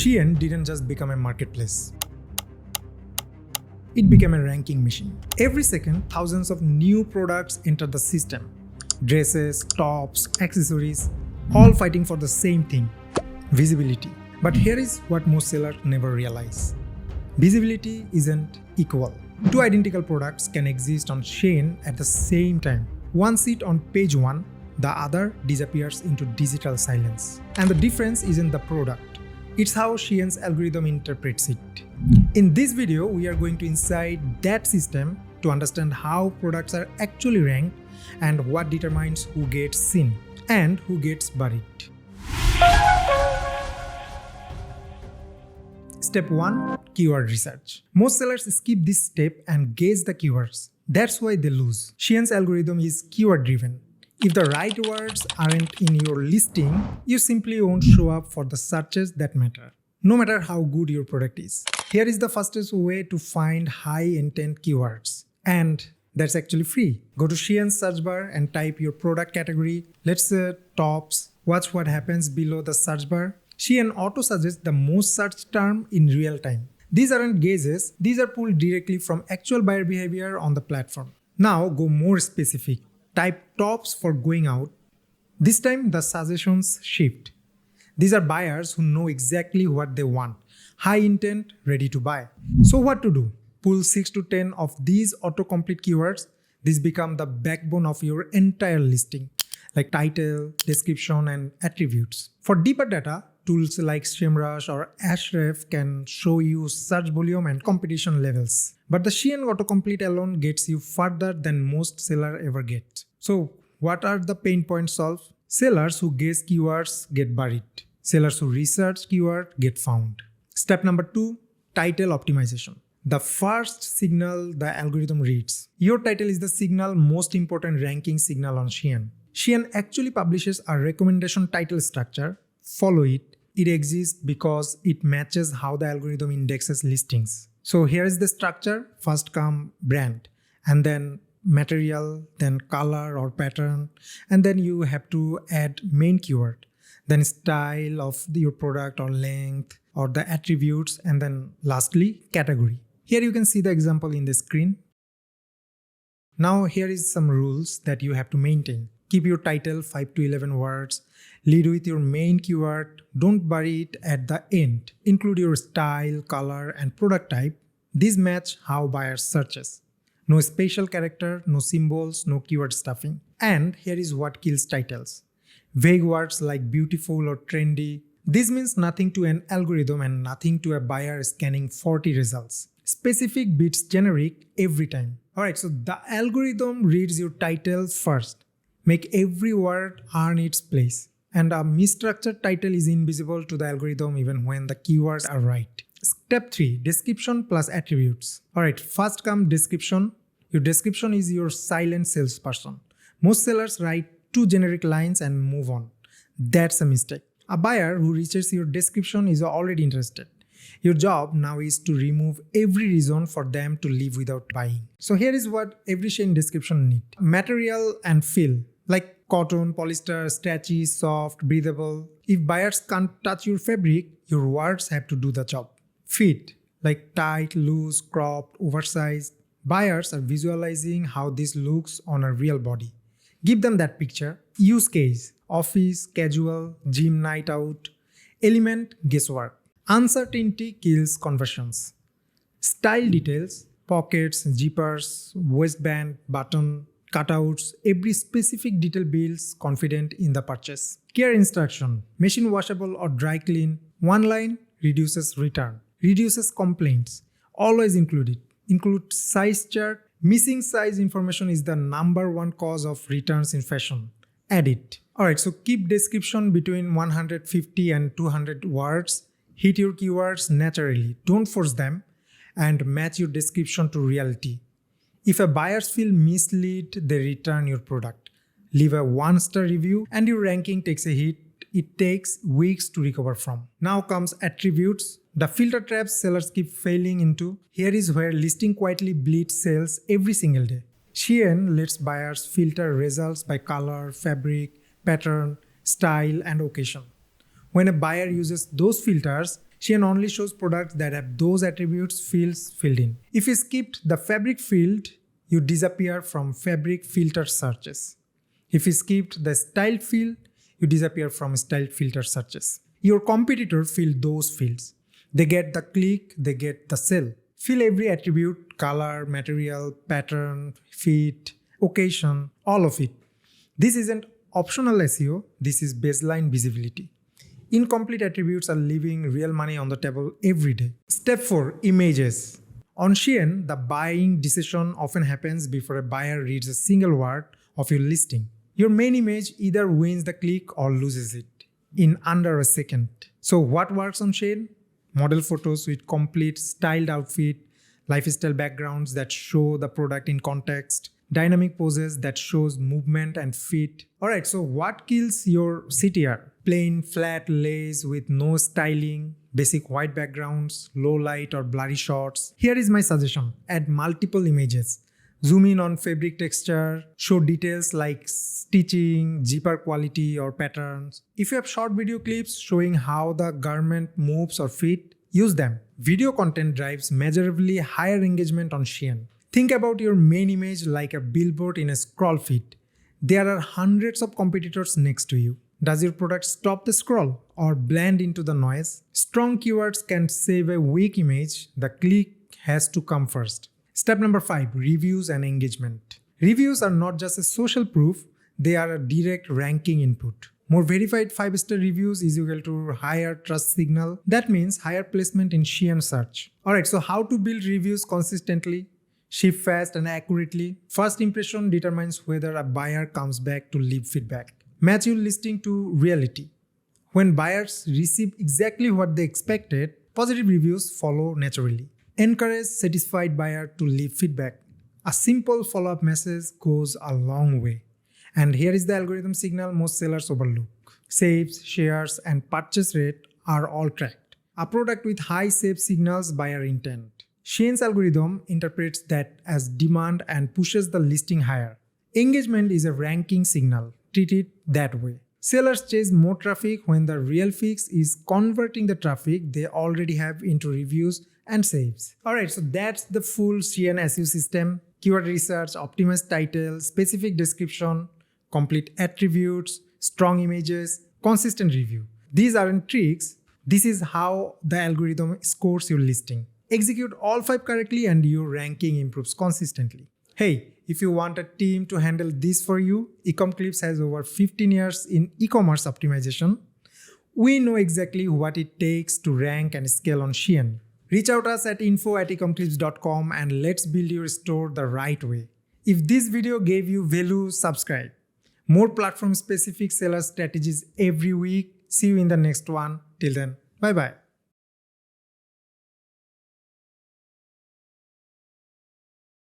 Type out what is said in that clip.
Shein didn't just become a marketplace. It became a ranking machine. Every second, thousands of new products enter the system. Dresses, tops, accessories, all fighting for the same thing: visibility. But here is what most sellers never realize. Visibility isn't equal. Two identical products can exist on Shein at the same time. One sit on page 1, the other disappears into digital silence. And the difference isn't the product. It's how Shein's algorithm interprets it. In this video, we are going to inside that system to understand how products are actually ranked and what determines who gets seen and who gets buried. Step 1. Keyword research. Most sellers skip this step and guess the keywords. That's why they lose. Shein's algorithm is keyword driven. If the right words aren't in your listing, you simply won't show up for the searches that matter, no matter how good your product is. Here is the fastest way to find high intent keywords. And that's actually free. Go to Shein's search bar and type your product category. Let's say tops. Watch what happens below the search bar. Shein auto-suggests the most searched term in real time. These aren't guesses, these are pulled directly from actual buyer behavior on the platform. Now go more specific. Type tops for going out. This time the suggestions shift. These are buyers who know exactly what they want. High intent, ready to buy. So what to do? Pull 6 to 10 of these autocomplete keywords. These become the backbone of your entire listing, like title, description, and attributes. For deeper data, tools like SEMrush or Ahrefs can show you search volume and competition levels. But the Shein autocomplete alone gets you further than most sellers ever get. So what are the pain points solved? Sellers who guess keywords get buried. Sellers who research keyword get found. Step number 2, title optimization. The first signal the algorithm reads. Your title is the signal most important ranking signal on Shein. Shein actually publishes a recommendation title structure. Follow it. It exists because it matches how the algorithm indexes listings. So here is the structure. First come brand, and then material, then color or pattern, and then you have to add main keyword, then style of your product or length or the attributes, and then lastly category. Here you can see the example in the screen. Now here is some rules that you have to maintain. Keep your title 5 to 11 words. Lead with your main keyword. Don't bury it at the end. Include your style, color, and product type. These match how buyers searches. No special character, no symbols, no keyword stuffing. And here is what kills titles. Vague words like beautiful or trendy. This means nothing to an algorithm and nothing to a buyer scanning 40 results. Specific beats generic every time. Alright, so the algorithm reads your title first. Make every word earn its place. And a misstructured title is invisible to the algorithm even when the keywords are right. Step 3. Description plus attributes. Alright, first come description. Your description is your silent salesperson. Most sellers write 2 generic lines and move on. That's a mistake. A buyer who reaches your description is already interested. Your job now is to remove every reason for them to leave without buying. So here is what every Shein description needs. Material and feel, like cotton, polyester, stretchy, soft, breathable. If buyers can't touch your fabric, your words have to do the job. Fit, like tight, loose, cropped, oversized. Buyers are visualizing how this looks on a real body. Give them that picture. Use case, office, casual, gym night out. Element, guesswork. Uncertainty kills conversions. Style details, pockets, zippers, waistband, button, cutouts, every specific detail builds confidence in the purchase. Care instruction, machine washable or dry clean. One line reduces return, reduces complaints. Always include it. Include size chart. Missing size information is the number 1 cause of returns in fashion. Add it. Alright, so keep description between 150 and 200 words. Hit your keywords naturally. Don't force them, and match your description to reality. If a buyers feel misled, they return your product. Leave a 1-star review and your ranking takes a hit. It takes weeks to recover from. Now comes attributes. The filter traps sellers keep failing into. Here is where listing quietly bleeds sales every single day. Shein lets buyers filter results by color, fabric, pattern, style, and occasion. When a buyer uses those filters, Shein only shows products that have those attributes fields filled in. If you skipped the fabric field, you disappear from fabric filter searches. If you skipped the style field, you disappear from style filter searches. Your competitor fill those fields. They get the click, they get the sell. Fill every attribute, color, material, pattern, fit, occasion, all of it. This isn't optional SEO, this is baseline visibility. Incomplete attributes are leaving real money on the table every day. Step 4. Images. On Shein, the buying decision often happens before a buyer reads a single word of your listing. Your main image either wins the click or loses it in under a second. So what works on Shein? Model photos with complete styled outfit, lifestyle backgrounds that show the product in context, dynamic poses that shows movement and fit. Alright, so what kills your CTR? Plain flat lays with no styling, basic white backgrounds, low light or blurry shots. Here is my suggestion. Add multiple images. Zoom in on fabric texture, show details like stitching, zipper quality or patterns. If you have short video clips showing how the garment moves or fit, use them. Video content drives measurably higher engagement on Shein. Think about your main image like a billboard in a scroll feed. There are hundreds of competitors next to you. Does your product stop the scroll or blend into the noise? Strong keywords can save a weak image. The click has to come first. Step number 5. Reviews and engagement. Reviews are not just a social proof, they are a direct ranking input. More verified 5-star reviews is equal to higher trust signal. That means higher placement in Shein search. Alright, so how to build reviews consistently? Ship fast and accurately. First impression determines whether a buyer comes back to leave feedback. Match your listing to reality. When buyers receive exactly what they expected, positive reviews follow naturally. Encourage satisfied buyer to leave feedback. A simple follow-up message goes a long way. And here is the algorithm signal most sellers overlook. Saves, shares, and purchase rate are all tracked. A product with high save signals buyer intent. Shein's algorithm interprets that as demand and pushes the listing higher. Engagement is a ranking signal. Treat it that way. Sellers chase more traffic when the real fix is converting the traffic they already have into reviews and saves. Alright, so that's the full Shein SEO system. Keyword research, optimized title, specific description, complete attributes, strong images, consistent review. These aren't tricks. This is how the algorithm scores your listing. Execute all 5 correctly and your ranking improves consistently. Hey, if you want a team to handle this for you, Ecomclips has over 15 years in e-commerce optimization. We know exactly what it takes to rank and scale on Shein. Reach out us at info@ecomclips.com and let's build your store the right way. If this video gave you value, subscribe. More platform-specific seller strategies every week. See you in the next one. Till then, bye-bye.